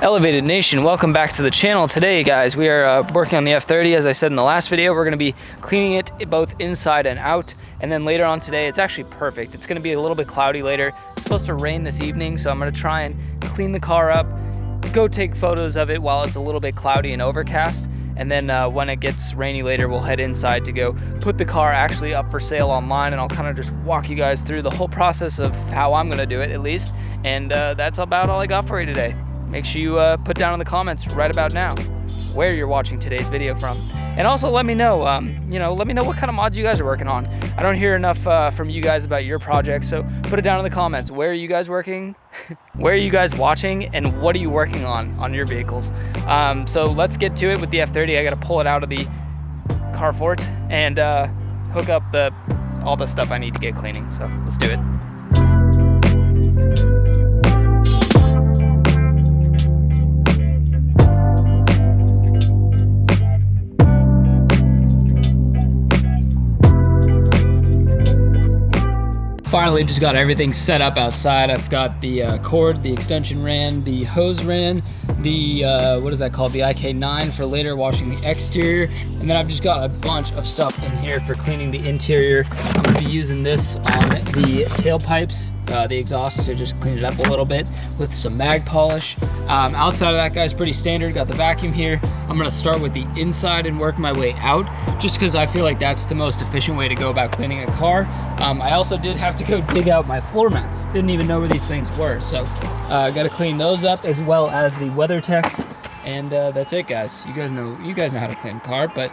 Elevated Nation, welcome back to the channel. Today, guys, we are working on the F30. As I said in the last video, we're going to be cleaning it both inside and out. And then later on today, it's actually perfect. It's going to be a little bit cloudy later. It's supposed to rain this evening, so I'm going to try and clean the car up, go take photos of it while it's a little bit cloudy and overcast. And then when it gets rainy later, we'll head inside to go put the car actually up for sale online, and I'll kind of just walk you guys through the whole process of how I'm going to do it, at least. And that's about all I got for you today. Make sure you put down in the comments right about now where you're watching today's video from. And also let me know, let me know what kind of mods you guys are working on. I don't hear enough from you guys about your projects, so put it down in the comments. Where are you guys working? Where are you guys watching? And what are you working on your vehicles? So let's get to it with the F30. I got to pull it out of the carport and hook up all the stuff I need to get cleaning. So let's do it. Finally just got everything set up outside. I've got the cord, the extension ran, the hose ran, the what is that called, the IK9 for later washing the exterior, and then I've just got a bunch of stuff in here for cleaning the interior. I'm going to be using this on the tailpipes, the exhaust, to just clean it up a little bit with some mag polish. Outside of that, guys, pretty standard. Got the vacuum here. I'm going to start with the inside and work my way out, just because I feel like that's the most efficient way to go about cleaning a car. I also did have to go dig out my floor mats. Didn't even know where these things were, so got to clean those up, as well as the WeatherTechs. And that's it, guys. You guys know how to clean a car, but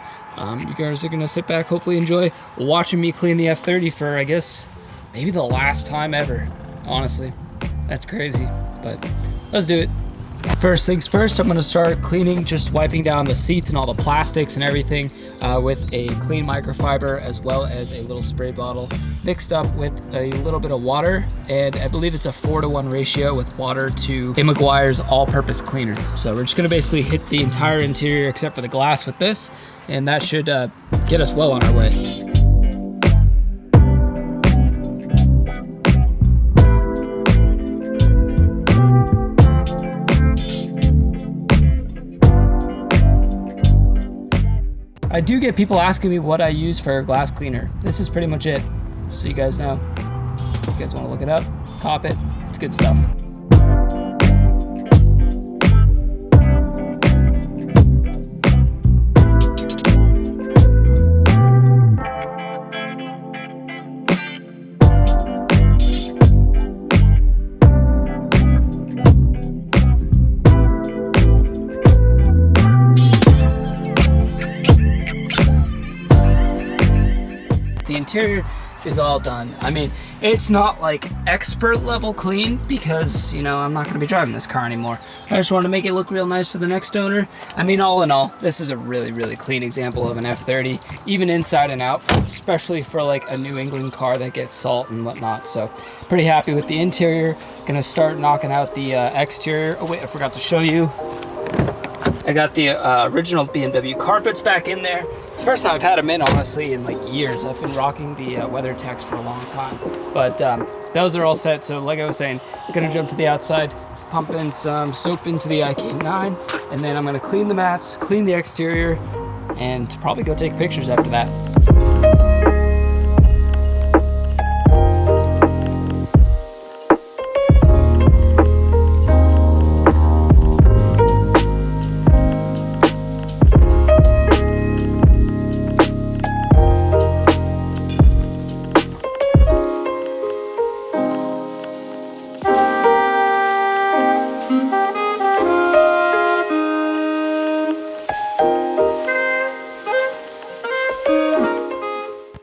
you guys are gonna sit back, hopefully enjoy watching me clean the F30 for, I guess, maybe the last time ever. Honestly, that's crazy, but let's do it. First things first, I'm gonna start cleaning, just wiping down the seats and all the plastics and everything with a clean microfiber, as well as a little spray bottle mixed up with a little bit of water, and I believe it's a 4-to-1 ratio with water to a Meguiar's all-purpose cleaner. So we're just gonna basically hit the entire interior except for the glass with this, and that should get us well on our way. I do get people asking me what I use for a glass cleaner. This is pretty much it, so you guys know. If you guys want to look it up, cop it. It's good stuff. The interior is all done. I mean, it's not like expert level clean, because, I'm not going to be driving this car anymore. I just want to make it look real nice for the next owner. I mean, all in all, this is a really, really clean example of an F30, even inside and out, especially for like a New England car that gets salt and whatnot. So pretty happy with the interior. Gonna start knocking out the exterior. Oh wait, I forgot to show you. I got the original BMW carpets back in there. It's the first time I've had them in, honestly, in like years. I've been rocking the WeatherTechs for a long time. But those are all set, so like I was saying, I'm gonna jump to the outside, pump in some soap into the IK9, and then I'm gonna clean the mats, clean the exterior, and probably go take pictures after that.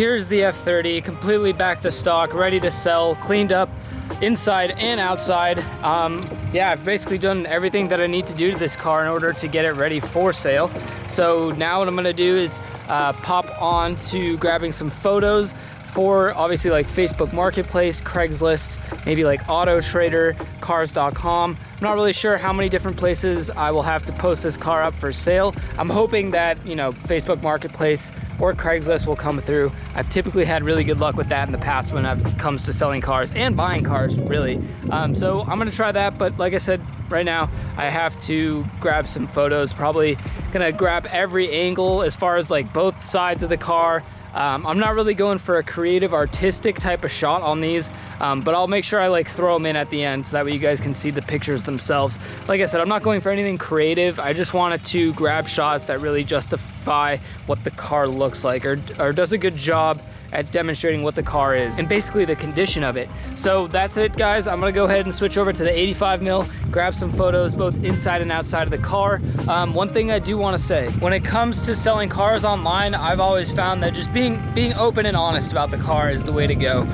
Here's the F30, completely back to stock, ready to sell, cleaned up inside and outside. Yeah, I've basically done everything that I need to do to this car in order to get it ready for sale. So now what I'm gonna do is pop on to grabbing some photos for obviously like Facebook Marketplace, Craigslist, maybe like Auto Trader, Cars.com. I'm not really sure how many different places I will have to post this car up for sale. I'm hoping that, you know, Facebook Marketplace or Craigslist will come through. I've typically had really good luck with that in the past when it comes to selling cars and buying cars, really. So I'm gonna try that, but like I said, right now I have to grab some photos. Probably gonna grab every angle as far as like both sides of the car. I'm not really going for a creative, artistic type of shot on these, but I'll make sure I like throw them in at the end so that way you guys can see the pictures themselves. Like I said, I'm not going for anything creative. I just wanted to grab shots that really justify what the car looks like or does a good job at demonstrating what the car is and basically the condition of it. So that's it, guys. I'm gonna go ahead and switch over to the 85 mil, grab some photos both inside and outside of the car. One thing I do want to say, when it comes to selling cars online, I've always found that just being open and honest about the car is the way to go.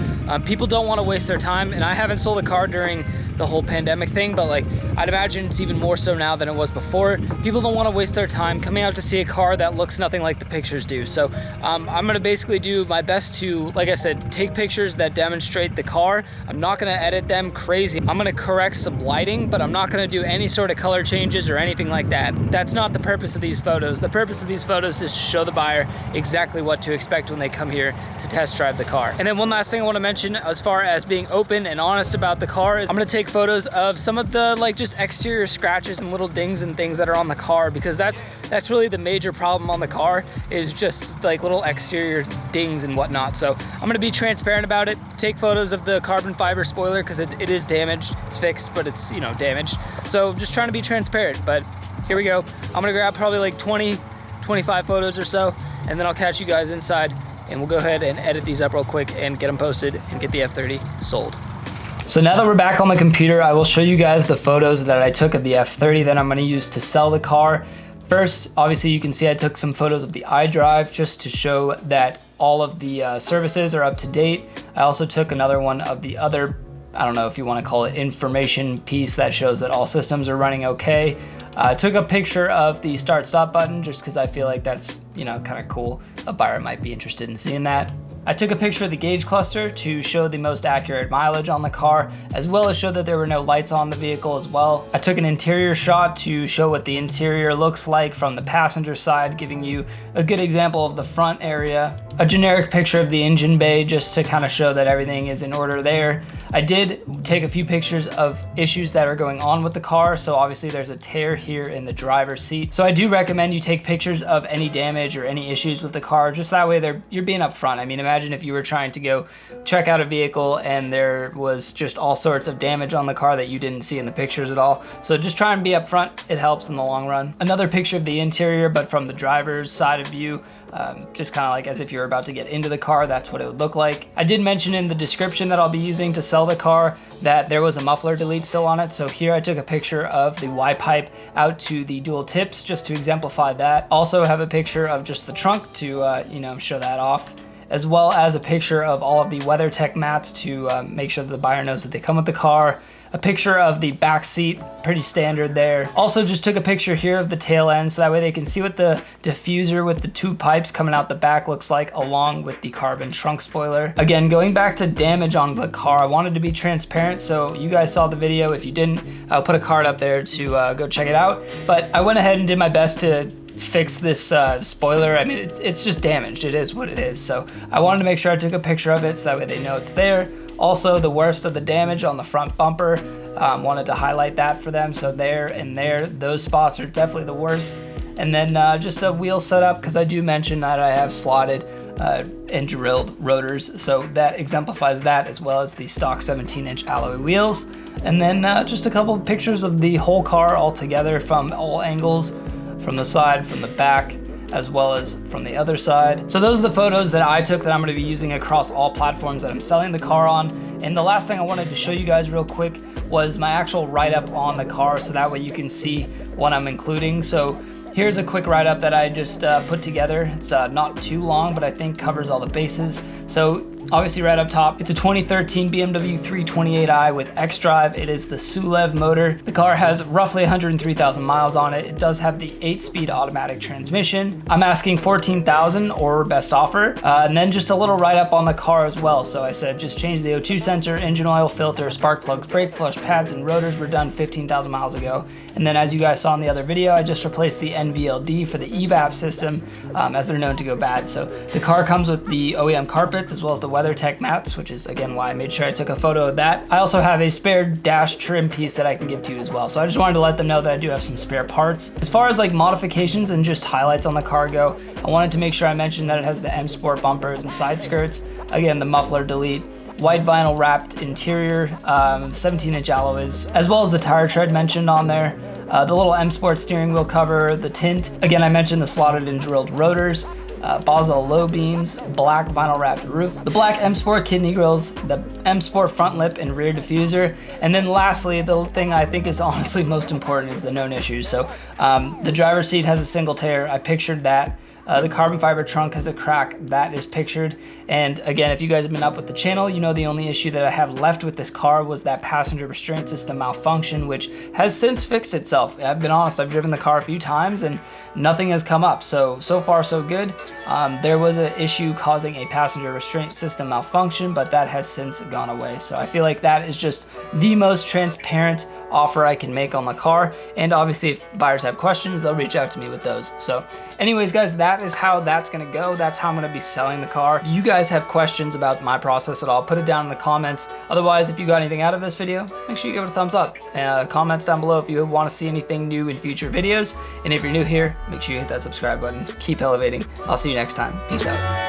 People don't want to waste their time, and I haven't sold a car during the whole pandemic thing, but like I'd imagine it's even more so now than it was before. People don't want to waste their time coming out to see a car that looks nothing like the pictures do. So I'm gonna basically do my best to, like I said, take pictures that demonstrate the car. I'm not gonna edit them crazy. I'm gonna correct some lighting, but I'm not gonna do any sort of color changes or anything like that. That's not the purpose of these photos. The purpose of these photos is to show the buyer exactly what to expect when they come here to test drive the car. And then one last thing I want to mention as far as being open and honest about the car is I'm gonna take photos of some of the like just exterior scratches and little dings and things that are on the car, because that's really the major problem on the car, is just like little exterior dings and whatnot. So I'm gonna be transparent about it, take photos of the carbon fiber spoiler because it is damaged. It's fixed, but it's, you know, damaged. So just trying to be transparent, but here we go. I'm gonna grab probably like 20, 25 photos or so, and then I'll catch you guys inside and we'll go ahead and edit these up real quick and get them posted and get the F30 sold. So now that we're back on the computer, I will show you guys the photos that I took of the F30 that I'm going to use to sell the car. First, obviously you can see I took some photos of the iDrive just to show that all of the services are up to date. I also took another one of the other, I don't know if you want to call it, information piece that shows that all systems are running okay. I took a picture of the start stop button just because I feel like that's, you know, kind of cool. A buyer might be interested in seeing that. I took a picture of the gauge cluster to show the most accurate mileage on the car, as well as show that there were no lights on the vehicle as well. I took an interior shot to show what the interior looks like from the passenger side, giving you a good example of the front area. A generic picture of the engine bay just to kind of show that everything is in order there. I did take a few pictures of issues that are going on with the car. So obviously there's a tear here in the driver's seat. So I do recommend you take pictures of any damage or any issues with the car, just that way you're being upfront. I mean, imagine if you were trying to go check out a vehicle and there was just all sorts of damage on the car that you didn't see in the pictures at all. So just try and be upfront. It helps in the long run. Another picture of the interior, but from the driver's side of view, just kind of like as if you're about to get into the car, that's what it would look like. I did mention in the description that I'll be using to sell the car that there was a muffler delete still on it. So here I took a picture of the Y pipe out to the dual tips just to exemplify that. Also have a picture of just the trunk to you know, show that off, as well as a picture of all of the WeatherTech mats to make sure that the buyer knows that they come with the car. A picture of the back seat, pretty standard there. Also just took a picture here of the tail end so that way they can see what the diffuser with the two pipes coming out the back looks like, along with the carbon trunk spoiler. Again, going back to damage on the car, I wanted to be transparent, so you guys saw the video. If you didn't, I'll put a card up there to go check it out. But I went ahead and did my best to fix this spoiler. I mean, it's just damaged. It is what it is. So I wanted to make sure I took a picture of it so that way they know it's there. Also, the worst of the damage on the front bumper, wanted to highlight that for them. So there and there, those spots are definitely the worst. And then just a wheel setup, because I do mention that I have slotted and drilled rotors. So that exemplifies that, as well as the stock 17-inch alloy wheels. And then just a couple of pictures of the whole car all together from all angles, from the side, from the back, as well as from the other side. So those are the photos that I took that I'm gonna be using across all platforms that I'm selling the car on. And the last thing I wanted to show you guys real quick was my actual write-up on the car, so that way you can see what I'm including. So here's a quick write-up that I just put together. It's not too long, but I think covers all the bases. So obviously right up top, it's a 2013 BMW 328i with xDrive. It is the Sulev motor. The car has roughly 103,000 miles on it. It does have the 8-speed automatic transmission. I'm asking 14,000 or best offer. And then just a little write-up on the car as well. So I said just change the O2 sensor, engine oil, filter, spark plugs, brake flush pads, and rotors were done 15,000 miles ago. And then as you guys saw in the other video, I just replaced the NVLD for the EVAP system, as they're known to go bad. So the car comes with the OEM carpets as well as the WeatherTech mats, which is again why I made sure I took a photo of that. I also have a spare dash trim piece that I can give to you as well. So I just wanted to let them know that I do have some spare parts. As far as like modifications and just highlights on the car go, I wanted to make sure I mentioned that it has the M Sport bumpers and side skirts. Again, the muffler delete, white vinyl wrapped interior, 17-inch alloys, as well as the tire tread mentioned on there. The little M Sport steering wheel cover, the tint. Again, I mentioned the slotted and drilled rotors, Boswell low beams, black vinyl wrapped roof, the black M Sport kidney grills, the M Sport front lip and rear diffuser, and then lastly, the thing I think is honestly most important is the known issues. So the driver's seat has a single tear. I pictured that. The carbon fiber trunk has a crack, that is pictured. And again, if you guys have been up with the channel, you know the only issue that I have left with this car was that passenger restraint system malfunction, which has since fixed itself. I've been honest, I've driven the car a few times and nothing has come up. So far so good. There was an issue causing a passenger restraint system malfunction, but that has since gone away. So I feel like that is just the most transparent offer I can make on the car. And obviously if buyers have questions, they'll reach out to me with those. So anyways, guys, that is how that's gonna go. That's how I'm gonna be selling the car. If you guys have questions about my process at all, put it down in the comments. Otherwise, if you got anything out of this video, make sure you give it a thumbs up. Comments down below if you want to see anything new in future videos. And if you're new here, make sure you hit that subscribe button. Keep elevating. I'll see you next time. Peace out.